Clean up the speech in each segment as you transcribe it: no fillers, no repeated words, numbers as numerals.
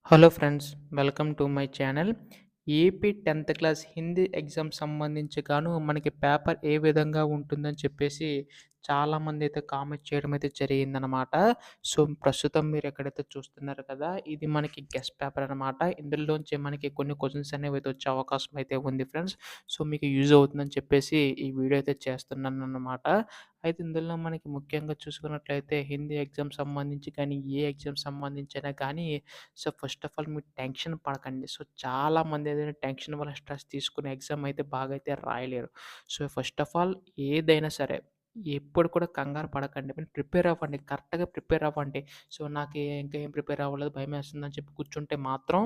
Hello friends, welcome to my channel. AP 10థ్ class Hindi exam సంబంధించి మనకి పేపర్ ఏ విధంగా ఉంటుందని చెప్పేసి చాలామంది అయితే కామెంట్ చేయడం అయితే జరిగిందనమాట. సో, ప్రస్తుతం మీరు ఎక్కడైతే చూస్తున్నారు కదా! ఇది మనకి గెస్ట్ పేపర్ అనమాట. ఇందులోంచి మనకి కొన్ని క్వెషన్స్ అనేవి అయితే వచ్చే అవకాశం అయితే ఉంది ఫ్రెండ్స్. సో, మీకు యూజ్ అవుతుందని చెప్పేసి ఈ వీడియో అయితే చేస్తున్నానన్నమాట. అయితే ఇందులో మనకి ముఖ్యంగా చూసుకున్నట్లయితే హిందీ ఎగ్జామ్ సంబంధించి కానీ, ఏ ఎగ్జామ్ సంబంధించైనా కానీ సో, ఫస్ట్ ఆఫ్ ఆల్ మీరు టెన్షన్ పడకండి. సో, చాలామంది ఏదైనా టెన్షన్ వల్ల స్ట్రెస్ తీసుకొని ఎగ్జామ్ అయితే బాగా అయితే రాయలేరు. సో, ఫస్ట్ ఆఫ్ ఆల్ ఏదైనా సరే ఎప్పుడు కూడా కంగారు పడకండి. మీరు ప్రిపేర్ అవ్వండి. కరెక్ట్‌గా ప్రిపేర్ అవ్వండి. సో, నాకు ఇంకా ఏం ప్రిపేర్ అవ్వలేదు భయమేస్తుందని చెప్పి కూర్చుంటే మాత్రం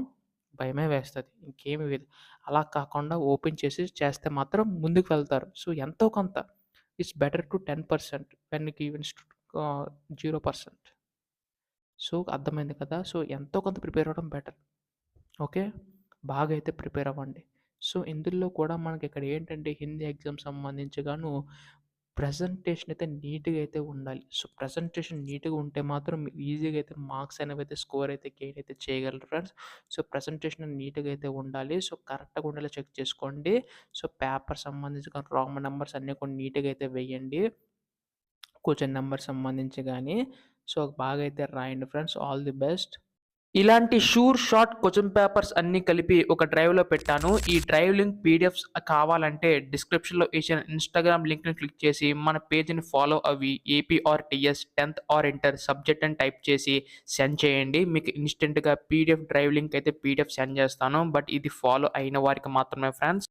భయమే వేస్తది. ఇంకేమి లేదు. అలా కాకుండా ఓపెన్ చేసి చేస్తే మాత్రం ముందుకు వెళ్తారు. సో, ఎంతో కొంత it's better to 10% when givens 0%. So, అర్థమైంది కదా! సో, ఎంతో కొంత ప్రిపేర్ అవ్వడం బెటర్. ఓకే. బాగా అయితే ప్రిపేర్ అవ్వండి. సో, ఇందులో కూడా మనకిక్కడ ఏంటంటే హిందీ ఎగ్జామ్ సంబంధించి ప్రెజెంటేషన్ అయితే నీట్‌గా అయితే ఉండాలి. సో, ప్రెజెంటేషన్ నీట్‌గా ఉంటే మాత్రం ఈజీగా అయితే మార్క్స్ అనేవైతే స్కోర్ అయితే గెయిన్ అయితే చేయగలరు ఫ్రెండ్స్. సో, ప్రెజెంటేషన్ నీట్‌గా అయితే ఉండాలి. సో, కరెక్ట్‌గా ఉండేలా చెక్ చేసుకోండి. సో, పేపర్ సంబంధించి రాంగ్ నంబర్స్ అన్నీ కూడా నీట్‌గా అయితే వేయండి. క్వెషన్ నంబర్ సంబంధించి గానీ, సో, బాగా అయితే రాయండి ఫ్రెండ్స్. All the best. ఇలాంటి షార్ట్ క్వెషన్ పేపర్స్ అన్నీ కలిపి ఒక డ్రైవ్‌లో పెట్టాను. ఈ డ్రైవ్ లింక్ పీడిఎఫ్స్ కావాలంటే డిస్క్రిప్షన్‌లో ఇచ్చిన ఇన్‌స్టాగ్రామ్ లింక్‌ని క్లిక్ చేసి మన పేజ్‌ని ఫాలో అవ్వి ఏపీ ఆర్ టీఎస్ 10థ్ ఆర్ ఇంటర్ సబ్జెక్ట్ అని టైప్ చేసి సెండ్ చేయండి. మీకు ఇన్‌స్టంట్‌గా పీడిఎఫ్ డ్రైవ్ లింక్ అయితే పీడిఎఫ్ సెండ్ చేస్తాను. బట్ ఇది ఫాలో అయిన వారికి మాత్రమే ఫ్రెండ్స్.